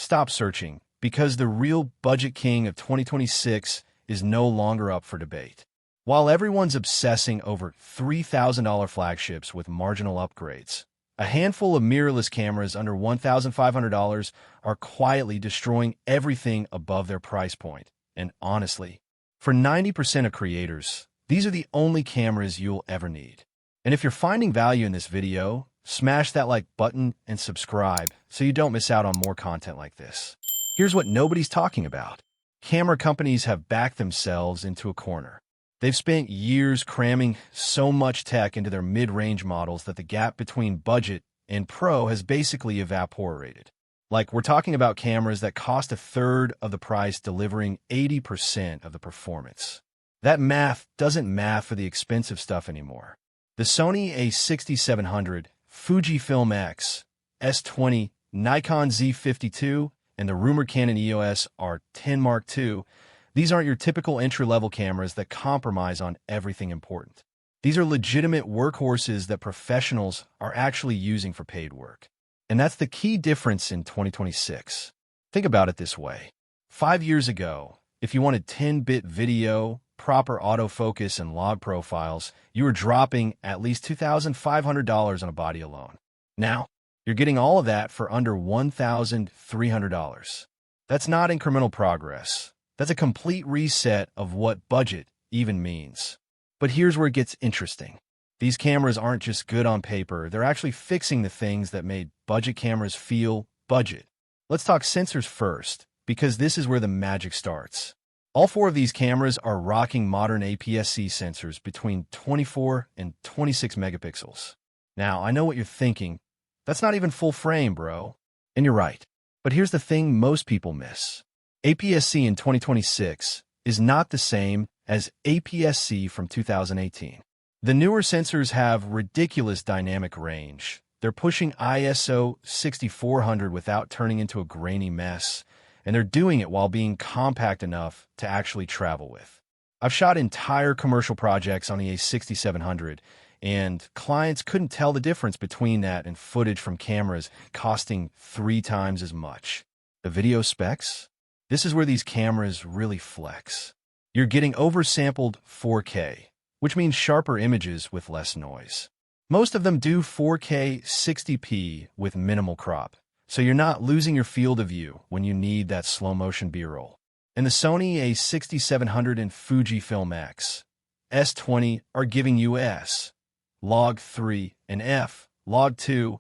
stop searching, because the real budget king of 2026 is no longer up for debate. While everyone's obsessing over $3,000 flagships with marginal upgrades, a handful of mirrorless cameras under $1,500 are quietly destroying everything above their price point. And honestly, for 90% of creators, these are the only cameras you'll ever need. And if you're finding value in this video, smash that like button and subscribe so you don't miss out on more content like this. Here's what nobody's talking about. Camera companies have backed themselves into a corner. They've spent years cramming so much tech into their mid-range models that the gap between budget and pro has basically evaporated. Like, we're talking about cameras that cost a third of the price, delivering 80% of the performance. That math doesn't math for the expensive stuff anymore. The Sony A6700, Fujifilm X-S20, Nikon Z50 II, and the rumored Canon EOS R10 Mark II, these aren't your typical entry-level cameras that compromise on everything important. These are legitimate workhorses that professionals are actually using for paid work. And that's the key difference in 2026. Think about it this way. 5 years ago, if you wanted 10-bit video, proper autofocus, and log profiles, you were dropping at least $2,500 on a body alone. Now, you're getting all of that for under $1,300. That's not incremental progress. That's a complete reset of what budget even means. But here's where it gets interesting. These cameras aren't just good on paper, they're actually fixing the things that made budget cameras feel budget. Let's talk sensors first, because this is where the magic starts. All 4 of these cameras are rocking modern APS-C sensors between 24 and 26 megapixels. Now, I know what you're thinking. That's not even full frame, bro. And you're right. But here's the thing most people miss. APS-C in 2026 is not the same as APS-C from 2018. The newer sensors have ridiculous dynamic range. They're pushing ISO 6400 without turning into a grainy mess, and they're doing it while being compact enough to actually travel with. I've shot entire commercial projects on the A6700, and clients couldn't tell the difference between that and footage from cameras costing 3 times as much. The video specs? This is where these cameras really flex. You're getting oversampled 4K, which means sharper images with less noise. Most of them do 4K 60p with minimal crop, so you're not losing your field of view when you need that slow-motion B-roll. And the Sony A6700 and Fujifilm X-S20 are giving you S, log 3, and F, log 2,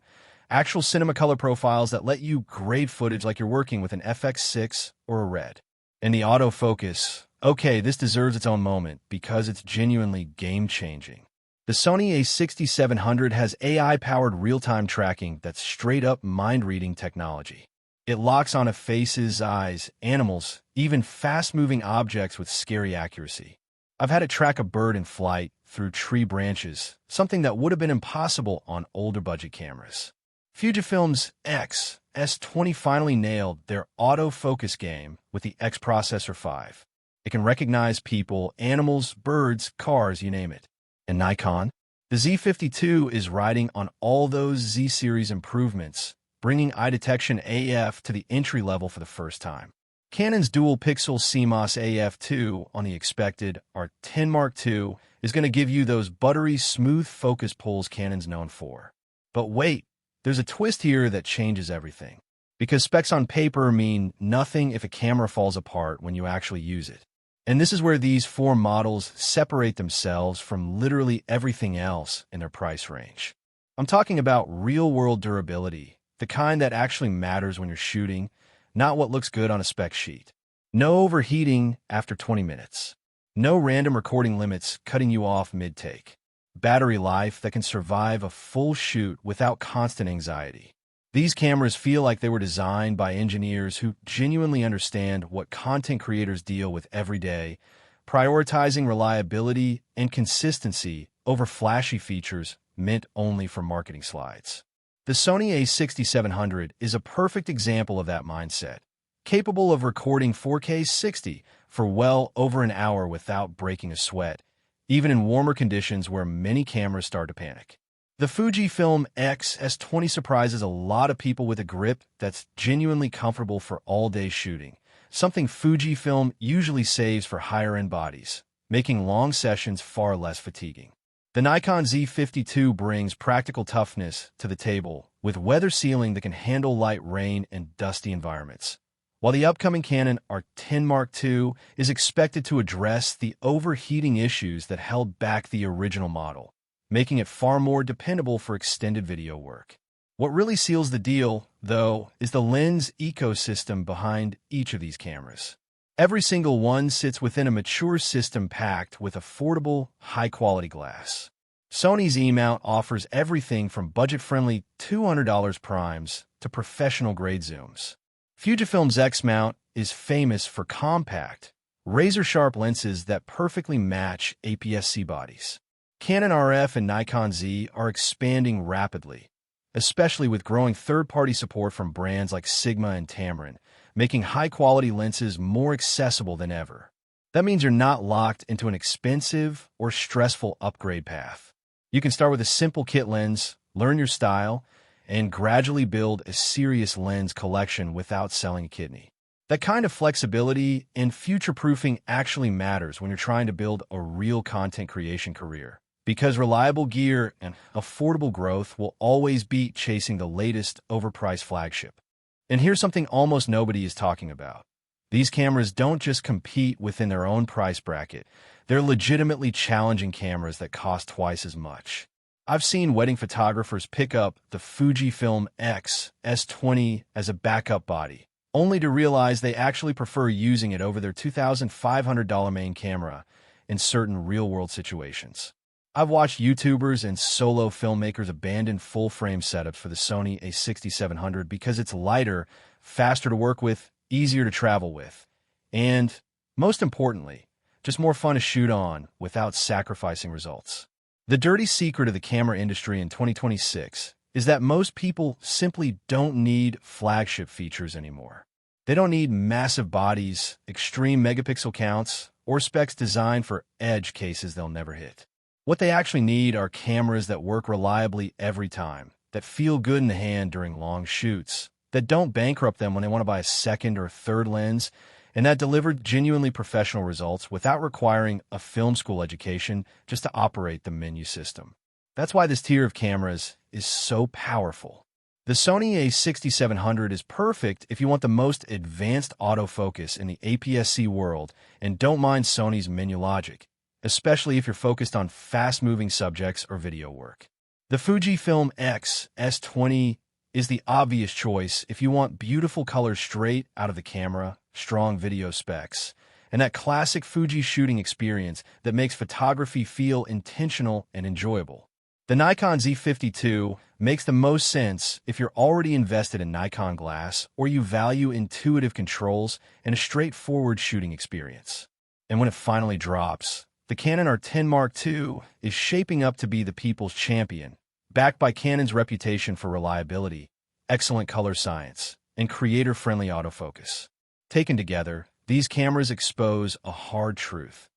actual cinema color profiles that let you grade footage like you're working with an FX6 or a RED. And the autofocus, okay, this deserves its own moment because it's genuinely game-changing. The Sony A6700 has AI-powered real-time tracking that's straight-up mind-reading technology. It locks onto faces, eyes, animals, even fast-moving objects with scary accuracy. I've had it track a bird in flight through tree branches, something that would have been impossible on older budget cameras. Fujifilm's X-S20 finally nailed their autofocus game with the X Processor 5. It can recognize people, animals, birds, cars, you name it. And Nikon? The Z50 II is riding on all those Z-series improvements, bringing eye detection AF to the entry level for the first time. Canon's dual-pixel CMOS AF2 on the expected R10 Mark II is going to give you those buttery, smooth focus pulls Canon's known for. But wait, there's a twist here that changes everything. Because specs on paper mean nothing if a camera falls apart when you actually use it. And this is where these 4 models separate themselves from literally everything else in their price range. I'm talking about real-world durability, the kind that actually matters when you're shooting, not what looks good on a spec sheet. No overheating after 20 minutes. No random recording limits cutting you off mid-take. Battery life that can survive a full shoot without constant anxiety. These cameras feel like they were designed by engineers who genuinely understand what content creators deal with every day, prioritizing reliability and consistency over flashy features meant only for marketing slides. The Sony A6700 is a perfect example of that mindset, capable of recording 4K 60 for well over an hour without breaking a sweat, even in warmer conditions where many cameras start to panic. The Fujifilm X-S20 surprises a lot of people with a grip that's genuinely comfortable for all-day shooting, something Fujifilm usually saves for higher-end bodies, making long sessions far less fatiguing. The Nikon Z50 II brings practical toughness to the table, with weather sealing that can handle light rain and dusty environments, while the upcoming Canon R10 Mark II is expected to address the overheating issues that held back the original model, making it far more dependable for extended video work. What really seals the deal, though, is the lens ecosystem behind each of these cameras. Every single one sits within a mature system packed with affordable, high-quality glass. Sony's E-mount offers everything from budget-friendly $200 primes to professional-grade zooms. Fujifilm's X-mount is famous for compact, razor-sharp lenses that perfectly match APS-C bodies. Canon RF and Nikon Z are expanding rapidly, especially with growing third-party support from brands like Sigma and Tamron, making high-quality lenses more accessible than ever. That means you're not locked into an expensive or stressful upgrade path. You can start with a simple kit lens, learn your style, and gradually build a serious lens collection without selling a kidney. That kind of flexibility and future-proofing actually matters when you're trying to build a real content creation career, because reliable gear and affordable growth will always beat chasing the latest overpriced flagship. And here's something almost nobody is talking about. These cameras don't just compete within their own price bracket. They're legitimately challenging cameras that cost twice as much. I've seen wedding photographers pick up the Fujifilm X-S20 as a backup body, only to realize they actually prefer using it over their $2,500 main camera in certain real-world situations. I've watched YouTubers and solo filmmakers abandon full-frame setups for the Sony A6700 because it's lighter, faster to work with, easier to travel with, and, most importantly, just more fun to shoot on without sacrificing results. The dirty secret of the camera industry in 2026 is that most people simply don't need flagship features anymore. They don't need massive bodies, extreme megapixel counts, or specs designed for edge cases they'll never hit. What they actually need are cameras that work reliably every time, that feel good in the hand during long shoots, that don't bankrupt them when they want to buy a second or third lens, and that deliver genuinely professional results without requiring a film school education just to operate the menu system. That's why this tier of cameras is so powerful. The Sony A6700 is perfect if you want the most advanced autofocus in the APS-C world and don't mind Sony's menu logic, especially if you're focused on fast-moving subjects or video work. The Fujifilm X-S20 is the obvious choice if you want beautiful colors straight out of the camera, strong video specs, and that classic Fuji shooting experience that makes photography feel intentional and enjoyable. The Nikon Z50 II makes the most sense if you're already invested in Nikon glass or you value intuitive controls and a straightforward shooting experience. And when it finally drops, the Canon R10 Mark II is shaping up to be the people's champion, backed by Canon's reputation for reliability, excellent color science, and creator-friendly autofocus. Taken together, these cameras expose a hard truth.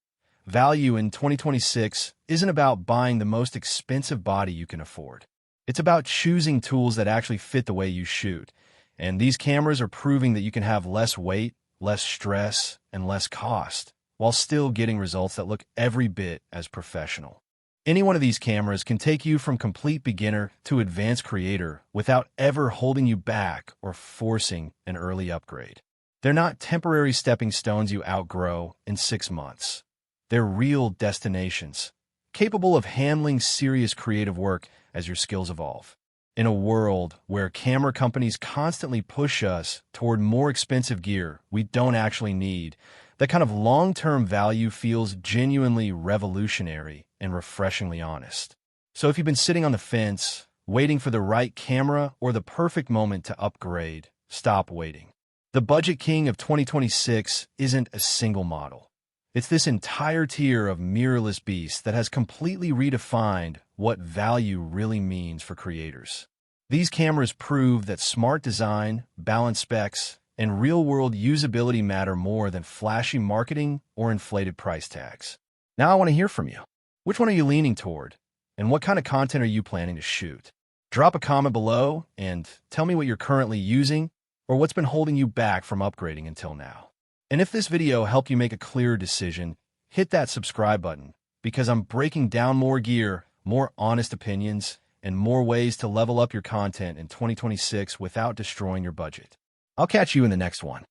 Value in 2026 isn't about buying the most expensive body you can afford. It's about choosing tools that actually fit the way you shoot, and these cameras are proving that you can have less weight, less stress, and less cost, while still getting results that look every bit as professional. Any one of these cameras can take you from complete beginner to advanced creator without ever holding you back or forcing an early upgrade. They're not temporary stepping stones you outgrow in 6 months. They're real destinations, capable of handling serious creative work as your skills evolve. In a world where camera companies constantly push us toward more expensive gear we don't actually need, that kind of long-term value feels genuinely revolutionary and refreshingly honest. So if you've been sitting on the fence, waiting for the right camera or the perfect moment to upgrade, stop waiting. The budget king of 2026 isn't a single model. It's this entire tier of mirrorless beasts that has completely redefined what value really means for creators. These cameras prove that smart design, balanced specs, and real-world usability matter more than flashy marketing or inflated price tags. Now I want to hear from you. Which one are you leaning toward? And what kind of content are you planning to shoot? Drop a comment below and tell me what you're currently using or what's been holding you back from upgrading until now. And if this video helped you make a clearer decision, hit that subscribe button because I'm breaking down more gear, more honest opinions, and more ways to level up your content in 2026 without destroying your budget. I'll catch you in the next one.